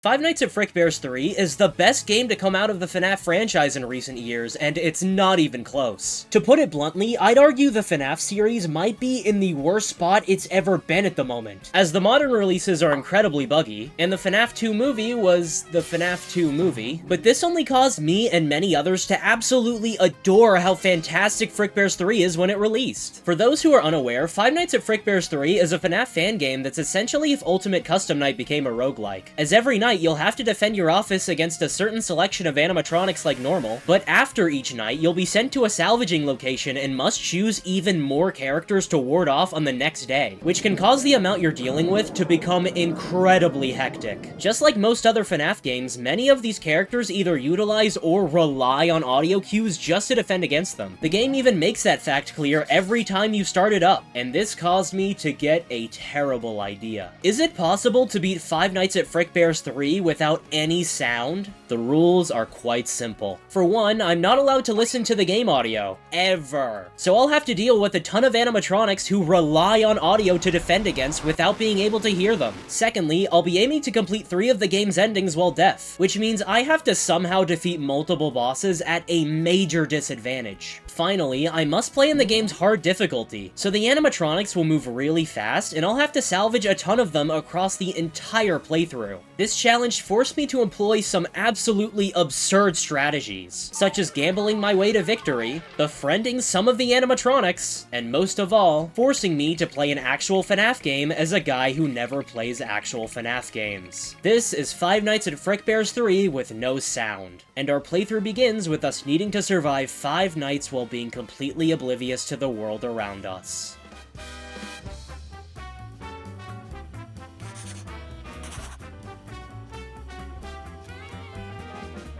Five Nights at Frickbear's 3 is the best game to come out of the FNaF franchise in recent years, and it's not even close. To put it bluntly, I'd argue the FNaF series might be in the worst spot it's ever been at the moment, as the modern releases are incredibly buggy, and the FNaF 2 movie was the FNaF 2 movie, but this only caused me and many others to absolutely adore how fantastic Frickbear's 3 is when it released. For those who are unaware, Five Nights at Frickbear's 3 is a FNaF fan game that's essentially if Ultimate Custom Night became a roguelike, as every night you'll have to defend your office against a certain selection of animatronics like normal, but after each night, you'll be sent to a salvaging location and must choose even more characters to ward off on the next day, which can cause the amount you're dealing with to become incredibly hectic. Just like most other FNaF games, many of these characters either utilize or rely on audio cues just to defend against them. The game even makes that fact clear every time you start it up, and this caused me to get a terrible idea. Is it possible to beat Five Nights at Frickbear's 3 without any sound? The rules are quite simple. For one, I'm not allowed to listen to the game audio, ever. So I'll have to deal with a ton of animatronics who rely on audio to defend against without being able to hear them. Secondly, I'll be aiming to complete 3 of the game's endings while deaf, which means I have to somehow defeat multiple bosses at a major disadvantage. Finally, I must play in the game's hard difficulty, so the animatronics will move really fast, and I'll have to salvage a ton of them across the entire playthrough. This challenge forced me to employ some absolutely absurd strategies, such as gambling my way to victory, befriending some of the animatronics, and most of all, forcing me to play an actual FNaF game as a guy who never plays actual FNaF games. This is Five Nights at Frickbear's 3 with no sound, and our playthrough begins with us needing to survive 5 nights while being completely oblivious to the world around us.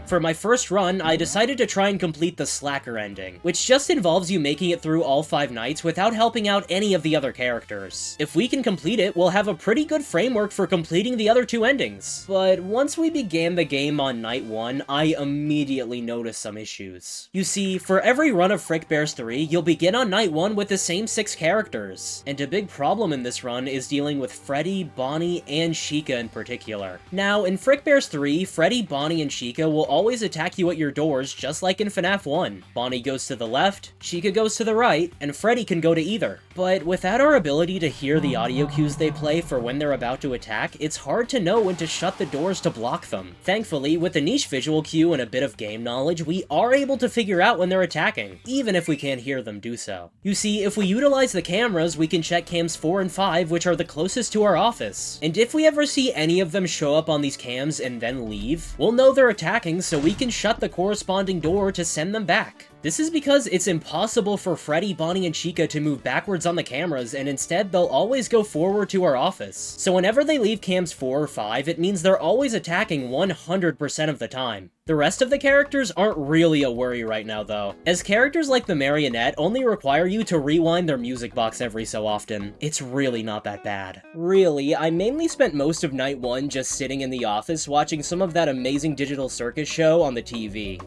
For my first run, I decided to try and complete the Slacker ending, which just involves you making it through all 5 nights without helping out any of the other characters. If we can complete it, we'll have a pretty good framework for completing the other 2 endings. But once we began the game on night 1, I immediately noticed some issues. You see, for every run of Frickbear's 3, you'll begin on night 1 with the same 6 characters, and a big problem in this run is dealing with Freddy, Bonnie, and Chica in particular. Now, in Frickbear's 3, Freddy, Bonnie, and Chica will always attack you at your doors, just like in FNaF 1. Bonnie goes to the left, Chica goes to the right, and Freddy can go to either. But without our ability to hear the audio cues they play for when they're about to attack, it's hard to know when to shut the doors to block them. Thankfully, with a niche visual cue and a bit of game knowledge, we are able to figure out when they're attacking, even if we can't hear them do so. You see, if we utilize the cameras, we can check cams 4 and 5, which are the closest to our office. And if we ever see any of them show up on these cams and then leave, we'll know they're attacking, so we can shut the corresponding door to send them back. This is because it's impossible for Freddy, Bonnie, and Chica to move backwards on the cameras, and instead they'll always go forward to our office. So whenever they leave cams 4 or 5, it means they're always attacking 100% of the time. The rest of the characters aren't really a worry right now though, as characters like the Marionette only require you to rewind their music box every so often. It's really not that bad. Really, I mainly spent most of night 1 just sitting in the office watching some of that amazing digital circus show on the TV.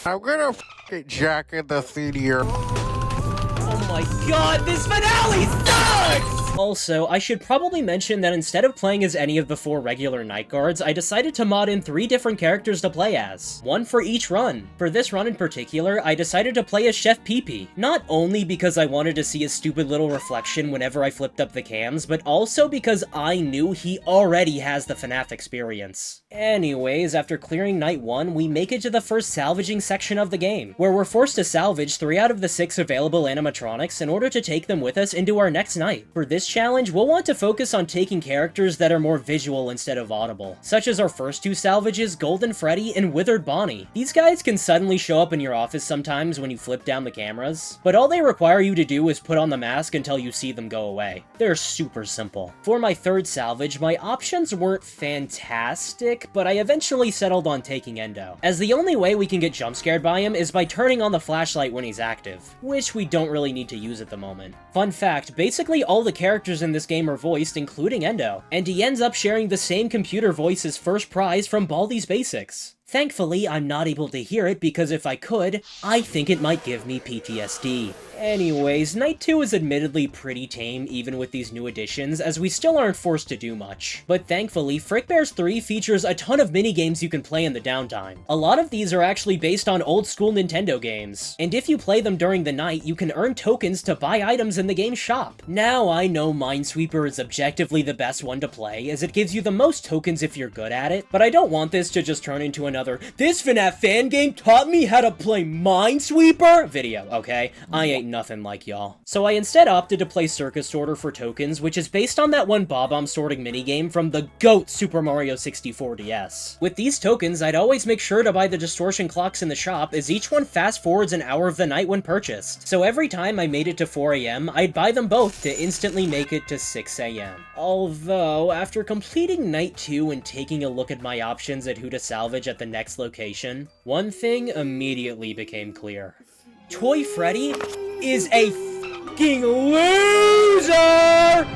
I'm gonna f***ing Jack in the theater. Oh my god, this finale sucks! Also, I should probably mention that instead of playing as any of the 4 regular night guards, I decided to mod in 3 different characters to play as, one for each run. For this run in particular, I decided to play as Chef Pee-Pee, not only because I wanted to see his stupid little reflection whenever I flipped up the cams, but also because I knew he already has the FNaF experience. Anyways, after clearing night 1, we make it to the first salvaging section of the game, where we're forced to salvage 3 out of the 6 available animatronics in order to take them with us into our next night. For this challenge, we'll want to focus on taking characters that are more visual instead of audible, such as our first 2 salvages, Golden Freddy and Withered Bonnie. These guys can suddenly show up in your office sometimes when you flip down the cameras, but all they require you to do is put on the mask until you see them go away. They're super simple. For my 3rd salvage, my options weren't fantastic, but I eventually settled on taking Endo, as the only way we can get jump scared by him is by turning on the flashlight when he's active, which we don't really need to use at the moment. Fun fact, basically all the characters in this game are voiced, including Endo, and he ends up sharing the same computer voice as First Prize from Baldi's Basics. Thankfully, I'm not able to hear it because if I could, I think it might give me PTSD. Anyways, Night 2 is admittedly pretty tame even with these new additions, as we still aren't forced to do much. But thankfully, Frickbear 3 features a ton of minigames you can play in the downtime. A lot of these are actually based on old school Nintendo games, and if you play them during the night, you can earn tokens to buy items in the game's shop. Now, I know Minesweeper is objectively the best one to play, as it gives you the most tokens if you're good at it, but I don't want this to just turn into another "This FNAF fan game taught me how to play Minesweeper" video, okay? I ain't nothing like y'all. So I instead opted to play Circus Sorter for tokens, which is based on that one Bob-omb sorting minigame from the GOAT Super Mario 64 DS. With these tokens, I'd always make sure to buy the distortion clocks in the shop, as each one fast forwards an hour of the night when purchased. So every time I made it to 4 AM, I'd buy them both to instantly make it to 6 AM. Although, after completing Night 2 and taking a look at my options at who to salvage at the next location, one thing immediately became clear. Toy Freddy is a f***ing loser!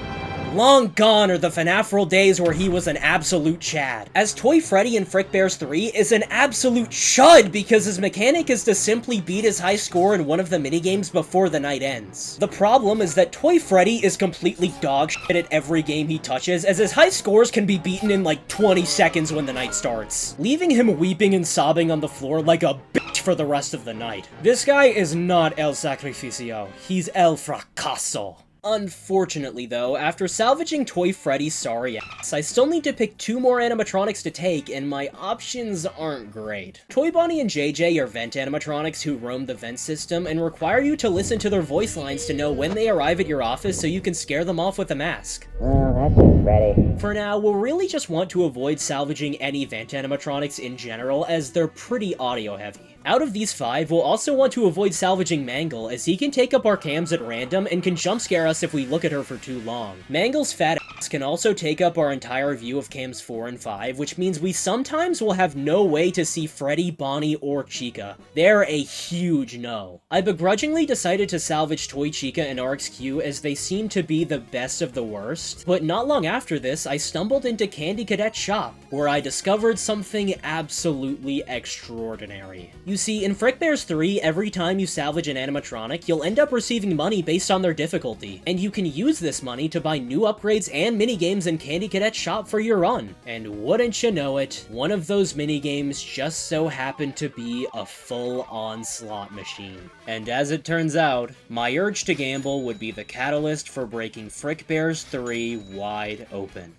Long gone are the FNAF days where he was an absolute Chad, as Toy Freddy in Frickbear 3 is an absolute chud because his mechanic is to simply beat his high score in one of the minigames before the night ends. The problem is that Toy Freddy is completely dog shit at every game he touches, as his high scores can be beaten in like 20 seconds when the night starts, leaving him weeping and sobbing on the floor like a bitch for the rest of the night. This guy is not El Sacrificio, he's El Fracaso. Unfortunately though, after salvaging Toy Freddy's sorry ass, I still need to pick 2 more animatronics to take, and my options aren't great. Toy Bonnie and JJ are vent animatronics who roam the vent system and require you to listen to their voice lines to know when they arrive at your office so you can scare them off with a mask. Oh, that's just Freddy. For now, we'll really just want to avoid salvaging any vent animatronics in general, as they're pretty audio heavy. Out of these 5, we'll also want to avoid salvaging Mangle, as he can take up our cams at random and can jump scare us if we look at her for too long. Mangle's fat ass can also take up our entire view of cams 4 and 5, which means we sometimes will have no way to see Freddy, Bonnie, or Chica. They're a huge no. I begrudgingly decided to salvage Toy Chica and RxQ as they seem to be the best of the worst, but not long after this, I stumbled into Candy Cadet's shop, where I discovered something absolutely extraordinary. You see, in Frickbear 3, every time you salvage an animatronic, you'll end up receiving money based on their difficulty, and you can use this money to buy new upgrades and minigames in Candy Cadet's shop for your run. And wouldn't you know it, one of those minigames just so happened to be a full-on slot machine. And as it turns out, my urge to gamble would be the catalyst for breaking Frickbear 3 wide open.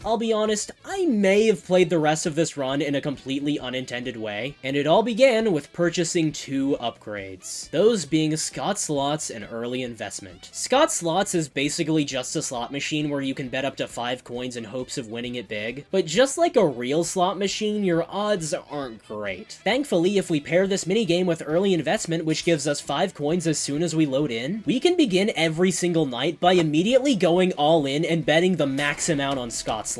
I'll be honest, I may have played the rest of this run in a completely unintended way, and it all began with purchasing 2 upgrades, those being Scott Slots and Early Investment. Scott Slots is basically just a slot machine where you can bet up to 5 coins in hopes of winning it big, but just like a real slot machine, your odds aren't great. Thankfully, if we pair this minigame with Early Investment, which gives us 5 coins as soon as we load in, we can begin every single night by immediately going all in and betting the max amount on Scott Slots.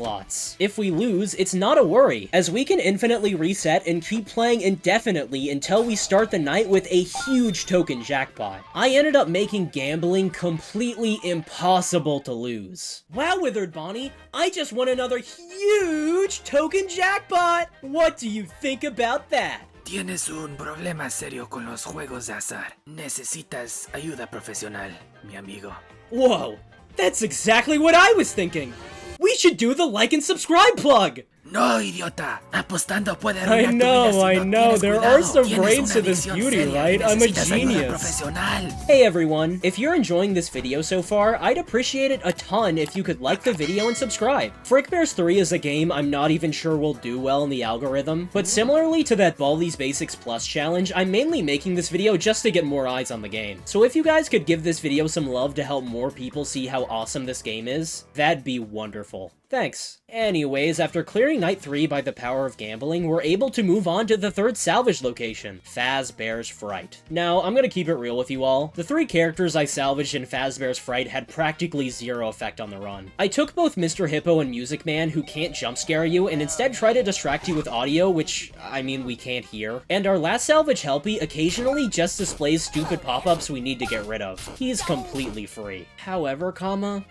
If we lose, it's not a worry, as we can infinitely reset and keep playing indefinitely until we start the night with a huge token jackpot. I ended up making gambling completely impossible to lose. Wow, Withered Bonnie, I just won another huge token jackpot! What do you think about that? Tienes un problema serio con los juegos de azar. Necesitas ayuda profesional, mi amigo. Whoa, that's exactly what I was thinking! We should do the like and subscribe plug! No, idiota. Apostando puede arruinar tu vida si I no know, tienes there cuidado. are some Tienes brains to una this adicción beauty, seria. right? I'm a Necesitas ayuda genius. profesional. Hey everyone, if you're enjoying this video so far, I'd appreciate it a ton if you could like the video and subscribe. Frickbear 3 is a game I'm not even sure will do well in the algorithm, but similarly to that Baldi's Basics Plus challenge, I'm mainly making this video just to get more eyes on the game. So if you guys could give this video some love to help more people see how awesome this game is, that'd be wonderful. Thanks. Anyways, after clearing Night 3 by the power of gambling, we're able to move on to the third salvage location, Fazbear's Fright. Now, I'm gonna keep it real with you all. The 3 characters I salvaged in Fazbear's Fright had practically zero effect on the run. I took both Mr. Hippo and Music Man, who can't jump scare you, and instead try to distract you with audio, which, I mean, we can't hear. And our last salvage Helpy occasionally just displays stupid pop-ups we need to get rid of. He's completely free. However,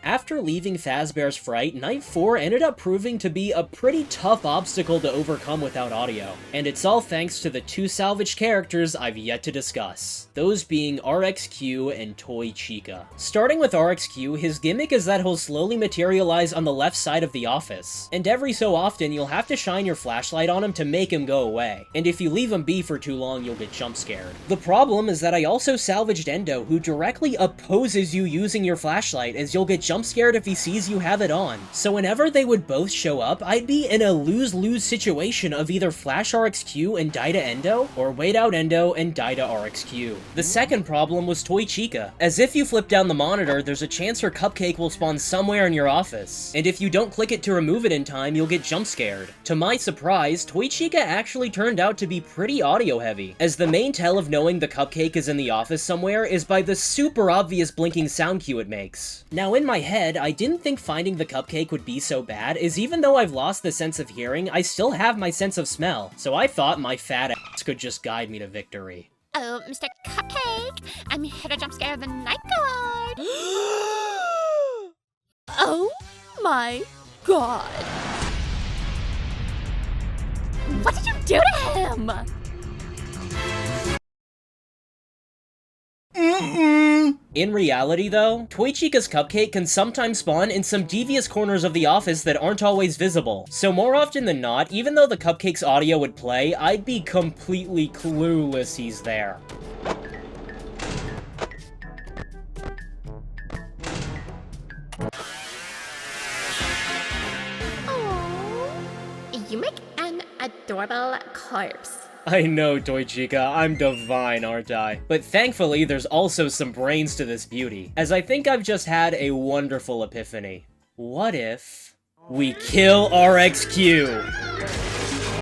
after leaving Fazbear's Fright, Night 4 ended up proving to be a pretty tough obstacle to overcome without audio. And it's all thanks to the 2 salvaged characters I've yet to discuss. Those being RXQ and Toy Chica. Starting with RXQ, his gimmick is that he'll slowly materialize on the left side of the office. And every so often, you'll have to shine your flashlight on him to make him go away. And if you leave him be for too long, you'll get jump scared. The problem is that I also salvaged Endo, who directly opposes you using your flashlight, as you'll get jump scared if he sees you have it on. So whenever they would both show up, I'd be in a lose-lose situation of either flash RXQ and die to Endo, or wait out Endo and die to RXQ. The second problem was Toy Chica, as if you flip down the monitor, there's a chance her cupcake will spawn somewhere in your office, and if you don't click it to remove it in time, you'll get jump scared. To my surprise, Toy Chica actually turned out to be pretty audio heavy, as the main tell of knowing the cupcake is in the office somewhere is by the super obvious blinking sound cue it makes. Now in my head, I didn't think finding the cupcake would be so bad, as even though I've lost the sense of hearing, I still have my sense of smell, so I thought my fat ass could just guide me to victory. Oh, Mr. Cupcake, I'm here to jump scare the night guard. Oh my god. What did you do to him? In reality though, Toy Chica's cupcake can sometimes spawn in some devious corners of the office that aren't always visible. So more often than not, even though the cupcake's audio would play, I'd be completely clueless he's there. Oh, you make an adorable corpse. I know, Toy Chica, I'm divine, aren't I? But thankfully, there's also some brains to this beauty, as I think I've just had a wonderful epiphany. What if we kill RXQ?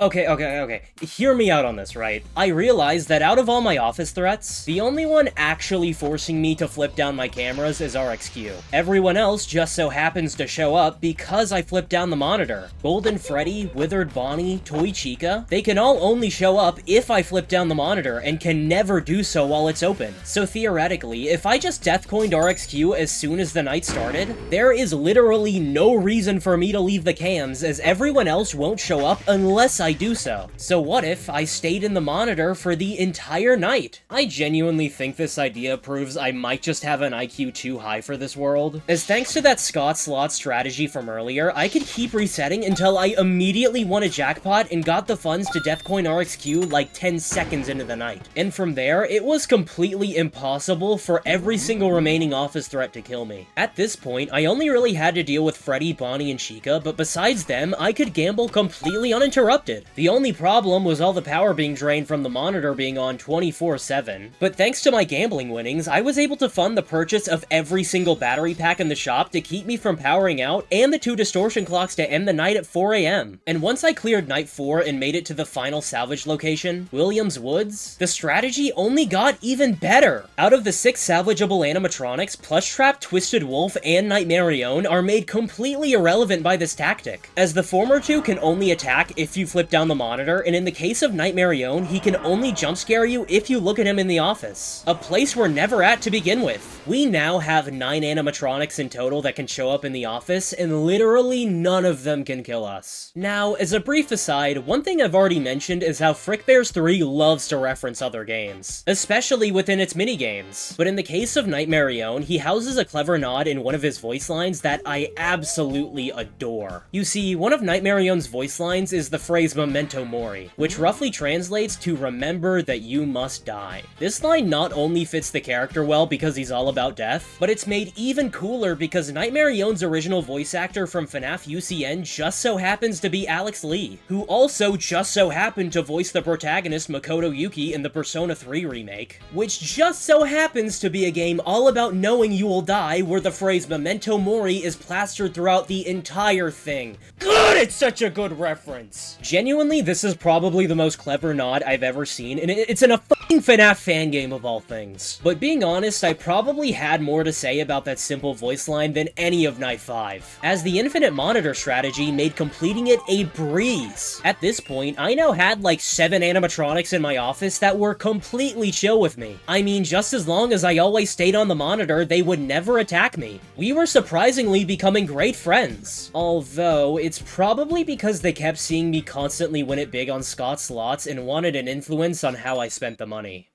Okay. Hear me out on this, right? I realized that out of all my office threats, the only one actually forcing me to flip down my cameras is RXQ. Everyone else just so happens to show up because I flipped down the monitor. Golden Freddy, Withered Bonnie, Toy Chica, they can all only show up if I flip down the monitor and can never do so while it's open. So theoretically, if I just deathcoined RXQ as soon as the night started, there is literally no reason for me to leave the cams, as everyone else won't show up unless I do so. So what if I stayed in the monitor for the entire night? I genuinely think this idea proves I might just have an IQ too high for this world, as thanks to that Scott slot strategy from earlier, I could keep resetting until I immediately won a jackpot and got the funds to deathcoin RXQ like 10 seconds into the night. And from there, it was completely impossible for every single remaining office threat to kill me. At this point, I only really had to deal with Freddy, Bonnie, and Chica, but besides them, I could gamble completely uninterrupted. The only problem was all the power being drained from the monitor being on 24/7. But thanks to my gambling winnings, I was able to fund the purchase of every single battery pack in the shop to keep me from powering out, and the 2 distortion clocks to end the night at 4 AM. And once I cleared Night 4 and made it to the final salvage location, Williams Woods, the strategy only got even better. Out of the 6 salvageable animatronics, Plushtrap, Twisted Wolf, and Nightmarionne are made completely irrelevant by this tactic, as the former 2 can only attack if you flip down the monitor, and in the case of Nightmarionne, he can only jump scare you if you look at him in the office, a place we're never at to begin with. We now have 9 animatronics in total that can show up in the office, and literally none of them can kill us. Now, as a brief aside, one thing I've already mentioned is how Frickbear's 3 loves to reference other games, especially within its minigames. But in the case of Nightmarionne, he houses a clever nod in one of his voice lines that I absolutely adore. You see, one of Nightmarionne's voice lines is the phrase phrase memento mori, which roughly translates to remember that you must die. This line not only fits the character well because he's all about death, but it's made even cooler because Nightmarionne's original voice actor from FNaF UCN just so happens to be Alex Lee, who also just so happened to voice the protagonist Makoto Yuki in the Persona 3 remake, which just so happens to be a game all about knowing you will die, where the phrase memento mori is plastered throughout the entire thing. God, it's such a good reference! Genuinely, this is probably the most clever nod I've ever seen, and it's in a fucking FNaF fan game of all things. But being honest, I probably had more to say about that simple voice line than any of Night 5, as the infinite monitor strategy made completing it a breeze. At this point, I now had like 7 animatronics in my office that were completely chill with me. I mean, just as long as I always stayed on the monitor, they would never attack me. We were surprisingly becoming great friends. Although, it's probably because they kept seeing me constantly win it big on Scott slots and wanted an influence on how I spent the money.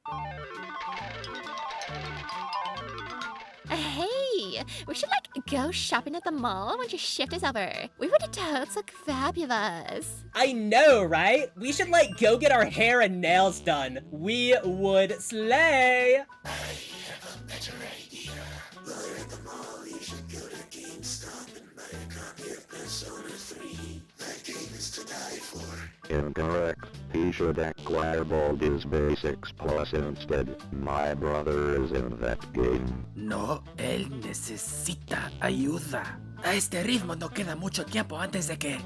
Hey, we should go shopping at the mall when your shift is over. We would totes look fabulous. I know, right? We should go get our hair and nails done. We would slay! I have a better idea. While at the mall, you should go to GameStop and buy a copy of Persona 3. That game is to die for. Incorrect. He should acquire Baldur's Basics Plus instead. My brother is in that game. No, él necesita ayuda. A este ritmo no queda mucho tiempo antes de que...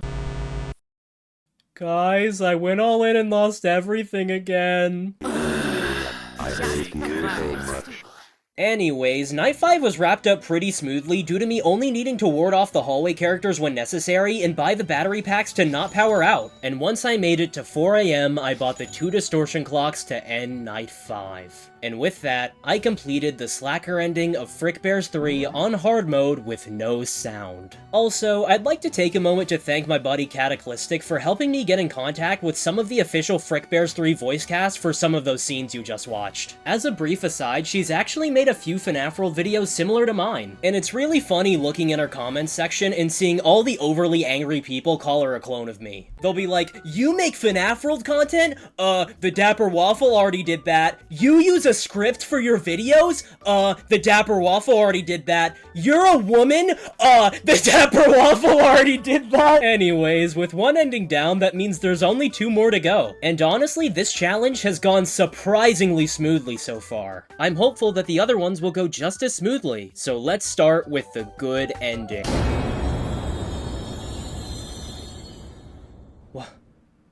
Guys, I went all in and lost everything again. I hate you so much. Anyways, Night 5 was wrapped up pretty smoothly due to me only needing to ward off the hallway characters when necessary and buy the battery packs to not power out. And once I made it to 4 AM, I bought the 2 distortion clocks to end Night 5. And with that, I completed the slacker ending of Frickbear 3 on hard mode with no sound. Also, I'd like to take a moment to thank my buddy Cataclysmic for helping me get in contact with some of the official Frickbear 3 voice cast for some of those scenes you just watched. As a brief aside, she's actually made a few FNaF World videos similar to mine, and it's really funny looking in her comments section and seeing all the overly angry people call her a clone of me. They'll be like, you make FNaF World content? TheDapperWaffle already did that. You use a script for your videos? TheDapperWaffle already did that. You're a woman? TheDapperWaffle already did that. Anyways, with one ending down, that means there's only 2 more to go. And honestly, this challenge has gone surprisingly smoothly so far. I'm hopeful that the other ones will go just as smoothly. So let's start with the good ending.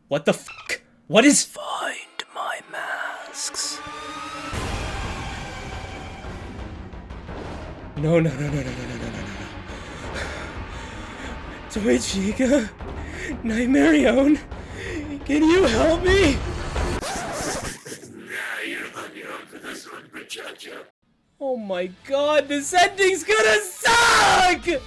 What the fuck? What is— Find my masks. No. Toichiga? Nightmarionne? Can you help me? Oh my god, this ending's gonna suck!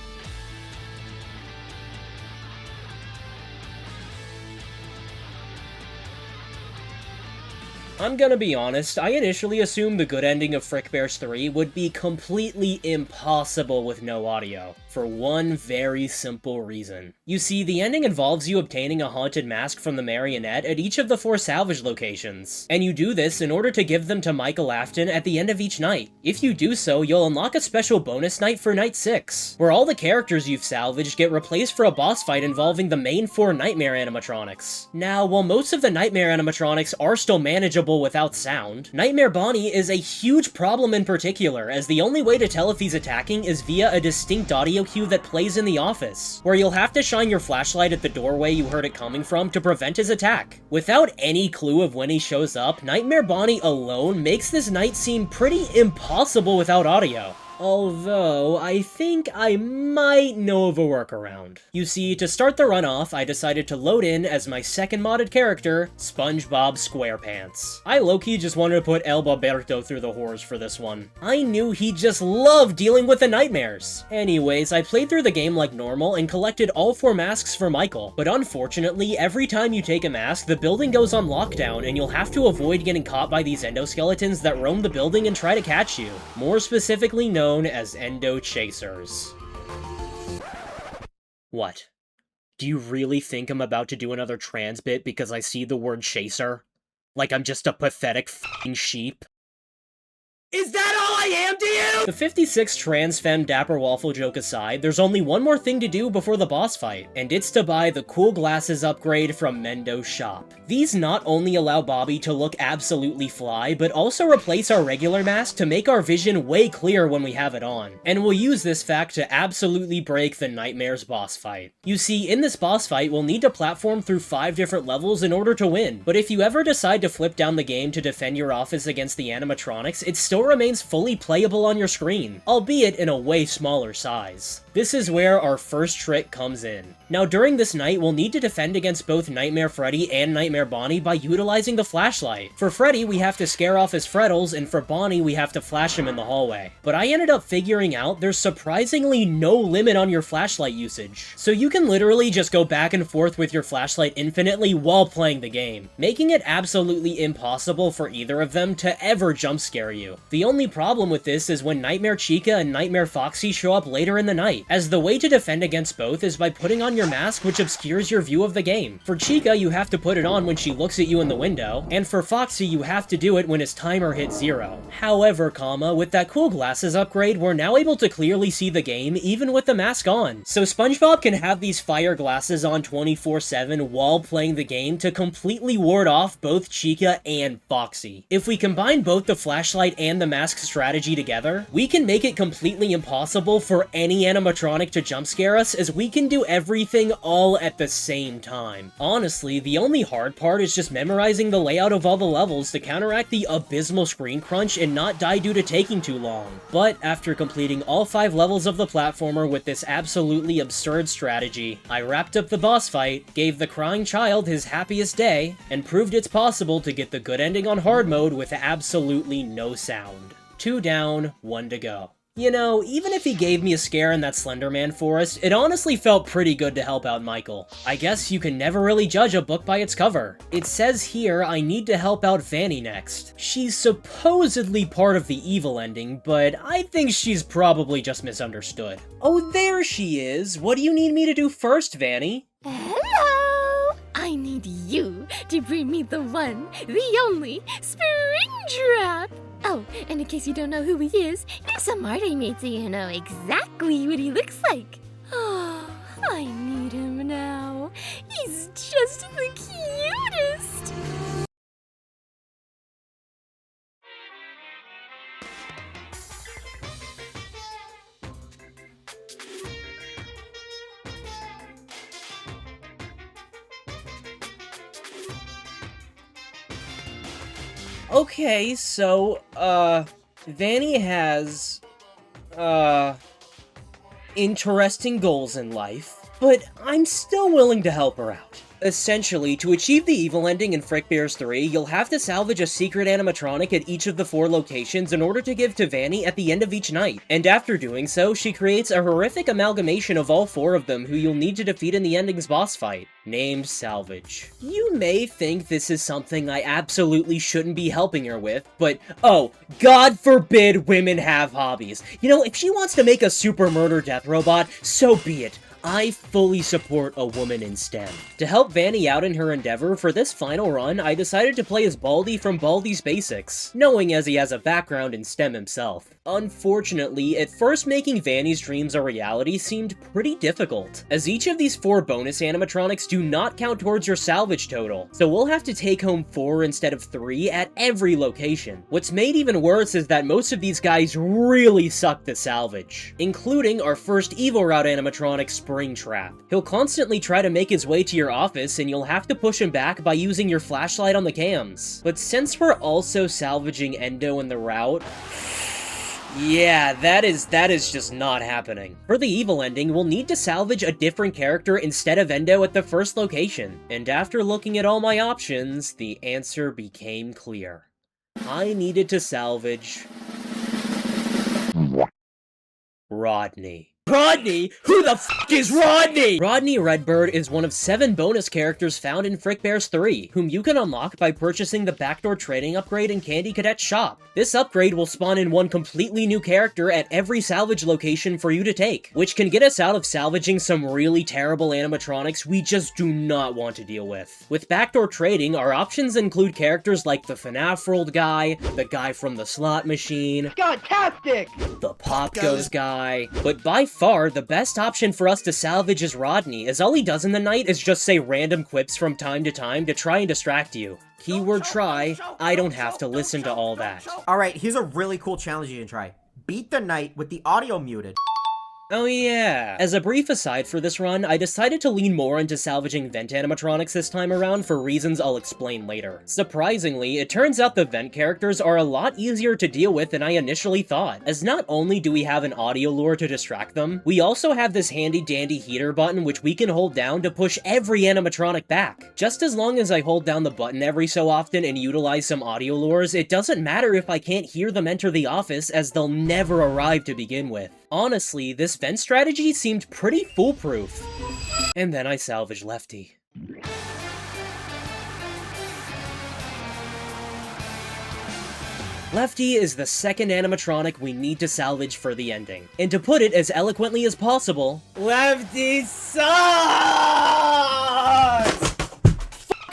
I'm gonna be honest, I initially assumed the good ending of Frickbear 3 would be completely impossible with no audio, for one very simple reason. You see, the ending involves you obtaining a haunted mask from the marionette at each of the 4 salvage locations, and you do this in order to give them to Michael Afton at the end of each night. If you do so, you'll unlock a special bonus night for Night 6, where all the characters you've salvaged get replaced for a boss fight involving the main 4 Nightmare animatronics. Now, while most of the Nightmare animatronics are still manageable without sound, Nightmare Bonnie is a huge problem in particular, as the only way to tell if he's attacking is via a distinct audio cue that plays in the office, where you'll have to shine your flashlight at the doorway you heard it coming from to prevent his attack. Without any clue of when he shows up, Nightmare Bonnie alone makes this night seem pretty impossible without audio. Although, I think I might know of a workaround. You see, to start the run off, I decided to load in as my second modded character, SpongeBob SquarePants. I low-key just wanted to put El Boberto through the horrors for this one. I knew he just loved dealing with the nightmares. Anyways, I played through the game like normal and collected all 4 masks for Michael, but unfortunately, every time you take a mask, the building goes on lockdown and you'll have to avoid getting caught by these endoskeletons that roam the building and try to catch you. More specifically known as Endo Chasers. What? Do you really think I'm about to do another trans bit because I see the word chaser? Like I'm just a pathetic f***ing sheep? Is that all I am to you?! The 56 trans femme TheDapperWaffle joke aside, there's only one more thing to do before the boss fight, and it's to buy the cool glasses upgrade from Mendo's shop. These not only allow Bobby to look absolutely fly, but also replace our regular mask to make our vision way clearer when we have it on. And we'll use this fact to absolutely break the Nightmare's boss fight. You see, in this boss fight, we'll need to platform through 5 different levels in order to win, but if you ever decide to flip down the game to defend your office against the animatronics, it's still remains fully playable on your screen, albeit in a way smaller size. This is where our first trick comes in. Now during this night, we'll need to defend against both Nightmare Freddy and Nightmare Bonnie by utilizing the flashlight. For Freddy, we have to scare off his Freddles, and for Bonnie, we have to flash him in the hallway. But I ended up figuring out there's surprisingly no limit on your flashlight usage. So you can literally just go back and forth with your flashlight infinitely while playing the game, making it absolutely impossible for either of them to ever jump scare you. The only problem with this is when Nightmare Chica and Nightmare Foxy show up later in the night, as the way to defend against both is by putting on your mask, which obscures your view of the game. For Chica, you have to put it on when she looks at you in the window, and for Foxy, you have to do it when his timer hits 0. However, with that cool glasses upgrade, we're now able to clearly see the game even with the mask on. So SpongeBob can have these fire glasses on 24/7 while playing the game to completely ward off both Chica and Foxy. If we combine both the flashlight and the mask strategy together, we can make it completely impossible for any animatronic to jump scare us, as we can do everything all at the same time. Honestly, the only hard part is just memorizing the layout of all the levels to counteract the abysmal screen crunch and not die due to taking too long. But after completing all 5 levels of the platformer with this absolutely absurd strategy, I wrapped up the boss fight, gave the crying child his happiest day, and proved it's possible to get the good ending on hard mode with absolutely no sound. 2 down, 1 to go. You know, even if he gave me a scare in that Slenderman forest, it honestly felt pretty good to help out Michael. I guess you can never really judge a book by its cover. It says here I need to help out Vanny next. She's supposedly part of the evil ending, but I think she's probably just misunderstood. Oh, there she is! What do you need me to do first, Vanny? Hello! I need you to bring me the one, the only, Springtrap! Oh, and in case you don't know who he is, he's a Marty mate, so you know exactly what he looks like. Oh, I need him now. He's just the cutest. Okay, so, Vanny has, interesting goals in life, but I'm still willing to help her out. Essentially, to achieve the evil ending in Frickbear's 3, you'll have to salvage a secret animatronic at each of the 4 locations in order to give to Vanny at the end of each night. And after doing so, she creates a horrific amalgamation of all 4 of them who you'll need to defeat in the ending's boss fight, named Salvage. You may think this is something I absolutely shouldn't be helping her with, but oh, God forbid women have hobbies. You know, if she wants to make a super murder death robot, so be it. I fully support a woman in STEM. To help Vanny out in her endeavor, for this final run, I decided to play as Baldi from Baldi's Basics, knowing as he has a background in STEM himself. Unfortunately, at first making Vanny's dreams a reality seemed pretty difficult, as each of these 4 bonus animatronics do not count towards your salvage total, so we'll have to take home 4 instead of 3 at every location. What's made even worse is that most of these guys really suck to salvage, including our first evil route animatronic, Springtrap. He'll constantly try to make his way to your office, and you'll have to push him back by using your flashlight on the cams. But since we're also salvaging Endo in the route, yeah, that is just not happening. For the evil ending, we'll need to salvage a different character instead of Endo at the first location. And after looking at all my options, the answer became clear. I needed to salvage Rodney. Rodney? Who the f is Rodney? Rodney Redbird is one of 7 bonus characters found in Frickbear's 3, whom you can unlock by purchasing the backdoor trading upgrade in Candy Cadet's shop. This upgrade will spawn in one completely new character at every salvage location for you to take, which can get us out of salvaging some really terrible animatronics we just do not want to deal with. With backdoor trading, our options include characters like the FNaF World guy, the guy from the slot machine, Fantastic! the Pop Goes guy, but by far the best option for us to salvage is Rodney, as all he does in the night is just say random quips from time to time to try and distract you. Keyword try, I don't have to listen to all that. Alright, here's a really cool challenge you can try. Beat the night with the audio muted. Oh yeah. As a brief aside for this run, I decided to lean more into salvaging vent animatronics this time around for reasons I'll explain later. Surprisingly, it turns out the vent characters are a lot easier to deal with than I initially thought, as not only do we have an audio lure to distract them, we also have this handy dandy heater button which we can hold down to push every animatronic back. Just as long as I hold down the button every so often and utilize some audio lures, it doesn't matter if I can't hear them enter the office, as they'll never arrive to begin with. Honestly, this vent strategy seemed pretty foolproof. And then I salvaged Lefty. Lefty is the second animatronic we need to salvage for the ending. And to put it as eloquently as possible, Lefty sucks!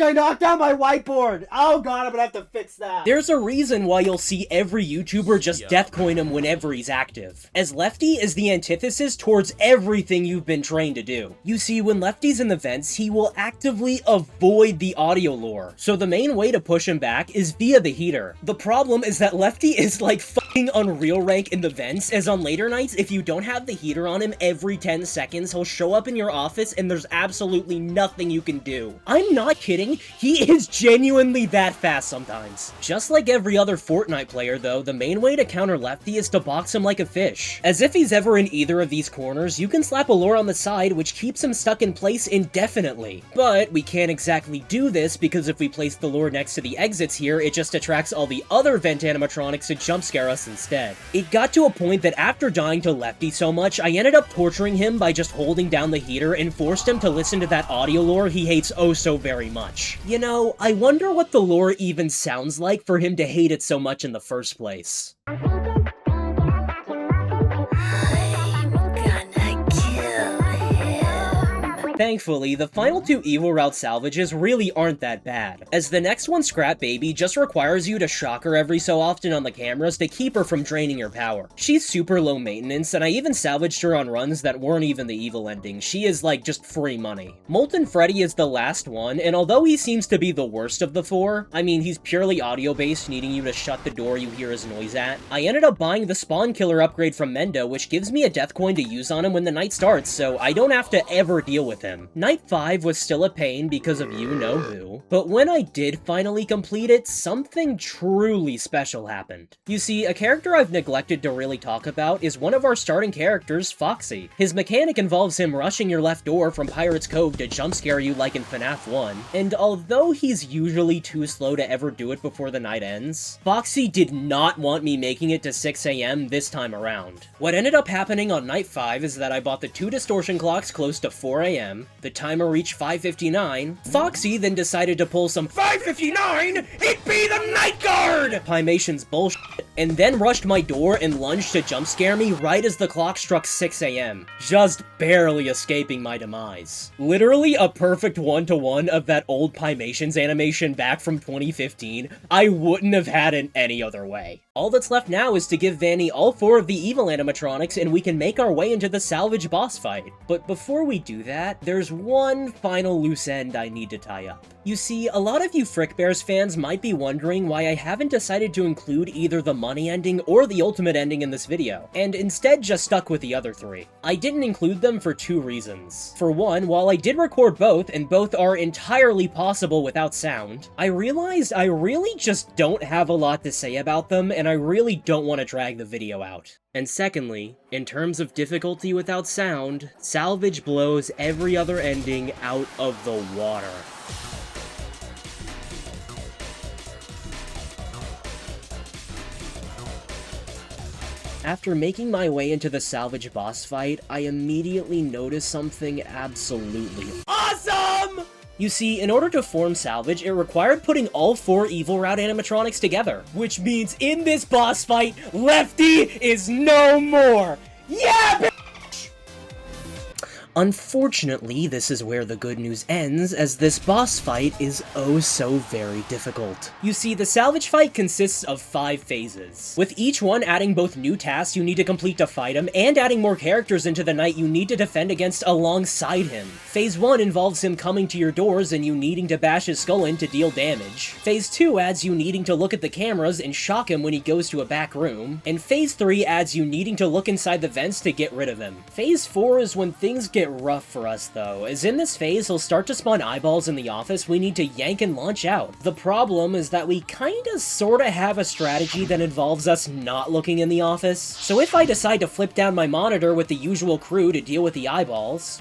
I knocked down my whiteboard! Oh god, I'm gonna have to fix that! There's a reason why you'll see every YouTuber just deathcoin him whenever he's active, as Lefty is the antithesis towards everything you've been trained to do. You see, when Lefty's in the vents, he will actively avoid the audio lure, so the main way to push him back is via the heater. The problem is that Lefty is like fucking Unreal rank in the vents, as on later nights, if you don't have the heater on him every 10 seconds, he'll show up in your office and there's absolutely nothing you can do. I'm not kidding. He is genuinely that fast sometimes. Just like every other Fortnite player though, the main way to counter Lefty is to box him like a fish. As if he's ever in either of these corners, you can slap a lure on the side which keeps him stuck in place indefinitely. But we can't exactly do this because if we place the lure next to the exits here, it just attracts all the other vent animatronics to jump scare us instead. It got to a point that after dying to Lefty so much, I ended up torturing him by just holding down the heater and forced him to listen to that audio lure he hates oh so very much. You know, I wonder what the lore even sounds like for him to hate it so much in the first place. Thankfully, the final 2 Evil Route salvages really aren't that bad, as the next one, Scrap Baby, just requires you to shock her every so often on the cameras to keep her from draining your power. She's super low maintenance, and I even salvaged her on runs that weren't even the evil ending. She is like just free money. Molten Freddy is the last one, and although he seems to be the worst of the 4, I mean he's purely audio based, needing you to shut the door you hear his noise at, I ended up buying the Spawn Killer upgrade from Mendo, which gives me a death coin to use on him when the night starts, so I don't have to ever deal with him. Night 5 was still a pain because of you-know-who, but when I did finally complete it, something truly special happened. You see, a character I've neglected to really talk about is one of our starting characters, Foxy. His mechanic involves him rushing your left door from Pirate's Cove to jump scare you like in FNaF 1, and although he's usually too slow to ever do it before the night ends, Foxy did not want me making it to 6 AM this time around. What ended up happening on Night 5 is that I bought the 2 distortion clocks close to 4 AM, the timer reached 5:59, Foxy then decided to pull some 5:59, it be the Night Guard! Pymation's bullshit, and then rushed my door and lunged to jump scare me right as the clock struck 6 AM, just barely escaping my demise. Literally a perfect one-to-one of that old Pymation's animation back from 2015, I wouldn't have had it any other way. All that's left now is to give Vanny all 4 of the evil animatronics and we can make our way into the salvage boss fight. But before we do that, there's one final loose end I need to tie up. You see, a lot of you Frickbears fans might be wondering why I haven't decided to include either the money ending or the ultimate ending in this video, and instead just stuck with the other 3. I didn't include them for 2 reasons. For one, while I did record both, and both are entirely possible without sound, I realized I really just don't have a lot to say about them, and I really don't want to drag the video out. And secondly, in terms of difficulty without sound, salvage blows every other ending out of the water. After making my way into the salvage boss fight, I immediately noticed something absolutely awesome! You see, in order to form salvage, it required putting all 4 evil route animatronics together, which means in this boss fight, Lefty is no more! Yeah, Unfortunately, this is where the good news ends, as this boss fight is oh so very difficult. You see, the salvage fight consists of 5 phases, with each one adding both new tasks you need to complete to fight him, and adding more characters into the night you need to defend against alongside him. Phase 1 involves him coming to your doors and you needing to bash his skull in to deal damage. Phase 2 adds you needing to look at the cameras and shock him when he goes to a back room, and Phase 3 adds you needing to look inside the vents to get rid of him. Phase 4 is when things get rough for us though, as in this phase he'll start to spawn eyeballs in the office we need to yank and launch out. The problem is that we kinda sorta have a strategy that involves us not looking in the office. So if I decide to flip down my monitor with the usual crew to deal with the eyeballs,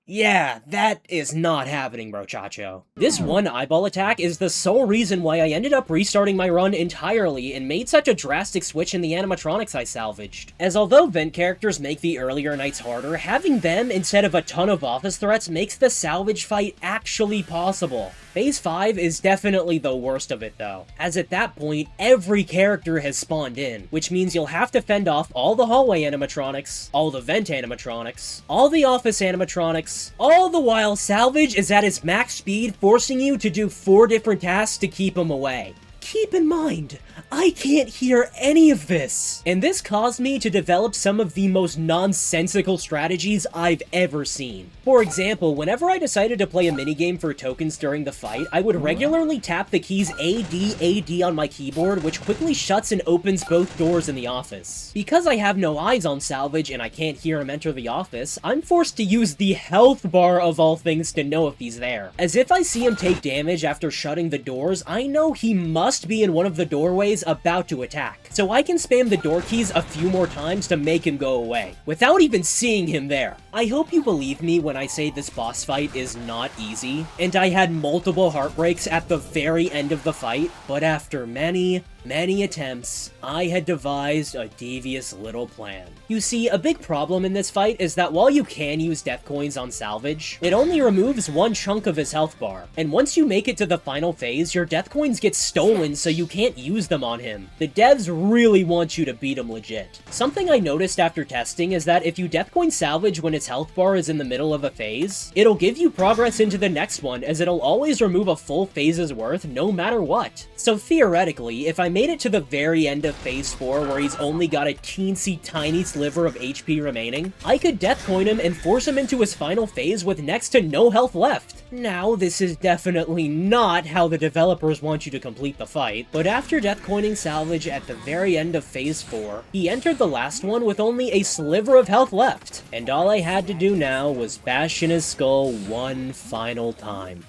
yeah, that is not happening, brochacho. This one eyeball attack is the sole reason why I ended up restarting my run entirely and made such a drastic switch in the animatronics I salvaged. As although vent characters make the earlier nights harder, having them instead of a ton of office threats makes the salvage fight actually possible. Phase 5 is definitely the worst of it though, as at that point, every character has spawned in, which means you'll have to fend off all the hallway animatronics, all the vent animatronics, all the office animatronics, all the while salvage is at its max speed, forcing you to do 4 different tasks to keep him away. Keep in mind, I can't hear any of this, and this caused me to develop some of the most nonsensical strategies I've ever seen. For example, whenever I decided to play a minigame for tokens during the fight, I would regularly tap the keys AD on my keyboard, which quickly shuts and opens both doors in the office. Because I have no eyes on salvage and I can't hear him enter the office, I'm forced to use the health bar of all things to know if he's there. As if I see him take damage after shutting the doors, I know he must be in one of the doorways about to attack, so I can spam the door keys a few more times to make him go away, without even seeing him there. I hope you believe me when I say this boss fight is not easy, and I had multiple heartbreaks at the very end of the fight, but after many attempts, I had devised a devious little plan. You see, a big problem in this fight is that while you can use death coins on salvage, it only removes one chunk of his health bar, and once you make it to the final phase, your death coins get stolen so you can't use them on him. The devs really want you to beat him legit. Something I noticed after testing is that if you death coin salvage when its health bar is in the middle of a phase, it'll give you progress into the next one, as it'll always remove a full phase's worth no matter what. So theoretically, if I made it to the very end of phase 4 where he's only got a teensy tiny sliver of HP remaining, I could death coin him and force him into his final phase with next to no health left. Now, this is definitely not how the developers want you to complete the fight, but after death coining salvage at the very end of phase 4, he entered the last one with only a sliver of health left, and all I had to do now was bash in his skull one final time.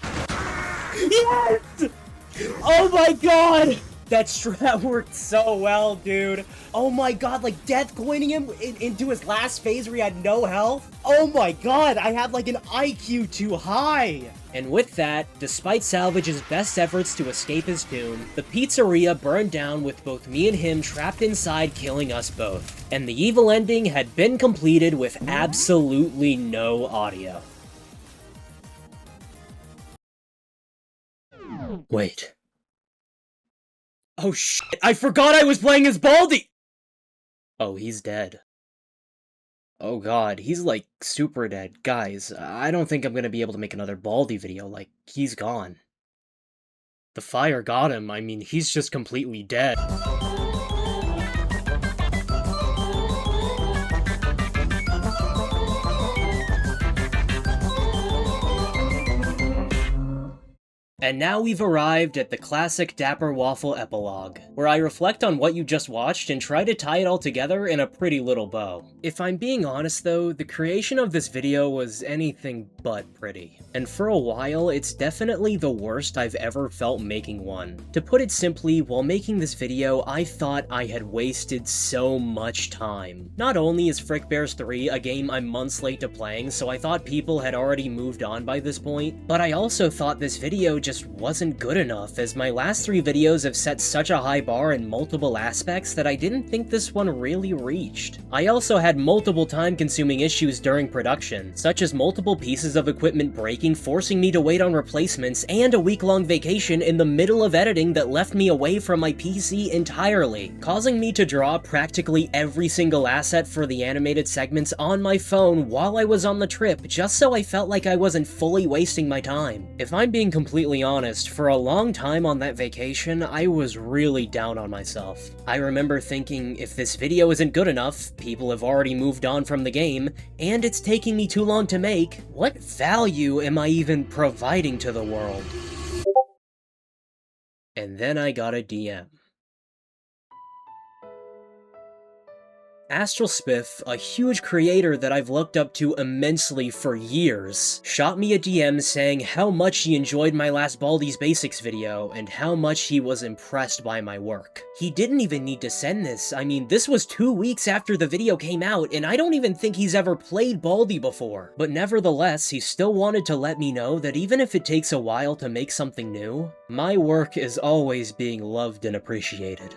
Yes! Oh my god! That strat worked so well, dude. Oh my god, like death coining him into his last phase where he had no health? Oh my god, I had like an IQ too high! And with that, despite Salvage's best efforts to escape his doom, the pizzeria burned down with both me and him trapped inside, killing us both. And the evil ending had been completed with absolutely no audio. Wait. Oh shit, I forgot I was playing as Baldi! Oh, he's dead. Oh god, he's like super dead. Guys, I don't think I'm gonna be able to make another Baldi video, like, he's gone. The fire got him, I mean, he's just completely dead. And now we've arrived at the classic TheDapperWaffle epilogue, where I reflect on what you just watched and try to tie it all together in a pretty little bow. If I'm being honest though, the creation of this video was anything but pretty. And for a while, it's definitely the worst I've ever felt making one. To put it simply, while making this video, I thought I had wasted so much time. Not only is Frickbear 3 a game I'm months late to playing, so I thought people had already moved on by this point, but I also thought this video just just wasn't good enough, as my last 3 videos have set such a high bar in multiple aspects that I didn't think this one really reached. I also had multiple time-consuming issues during production, such as multiple pieces of equipment breaking, forcing me to wait on replacements, and a week-long vacation in the middle of editing that left me away from my PC entirely, causing me to draw practically every single asset for the animated segments on my phone while I was on the trip, just so I felt like I wasn't fully wasting my time. If I'm being completely honest, for a long time on that vacation, I was really down on myself. I remember thinking, if this video isn't good enough, people have already moved on from the game, and it's taking me too long to make, what value am I even providing to the world? And then I got a DM. Astral Spiff, a huge creator that I've looked up to immensely for years, shot me a DM saying how much he enjoyed my last Baldi's Basics video, and how much he was impressed by my work. He didn't even need to send this. I mean, this was 2 weeks after the video came out, and I don't even think he's ever played Baldi before. But nevertheless, he still wanted to let me know that even if it takes a while to make something new, my work is always being loved and appreciated.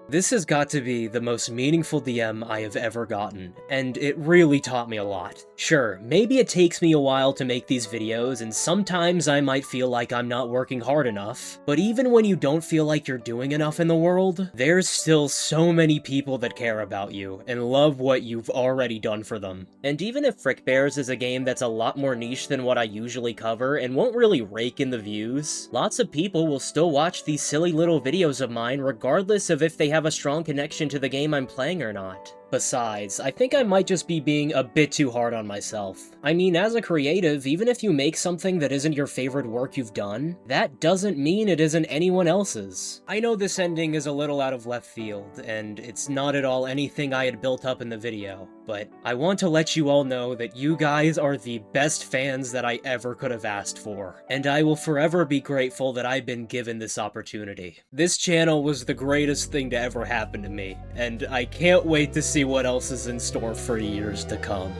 This has got to be the most meaningful DM I have ever gotten, and it really taught me a lot. Sure, maybe it takes me a while to make these videos, and sometimes I might feel like I'm not working hard enough, but even when you don't feel like you're doing enough in the world, there's still so many people that care about you, and love what you've already done for them. And even if Frickbears is a game that's a lot more niche than what I usually cover, and won't really rake in the views, lots of people will still watch these silly little videos of mine regardless of if they have a strong connection to the game I'm playing or not. Besides, I think I might just be being a bit too hard on myself. I mean, as a creative, even if you make something that isn't your favorite work you've done, that doesn't mean it isn't anyone else's. I know this ending is a little out of left field, and it's not at all anything I had built up in the video, but I want to let you all know that you guys are the best fans that I ever could have asked for, and I will forever be grateful that I've been given this opportunity. This channel was the greatest thing to ever happen to me, and I can't wait to see what else is in store for years to come.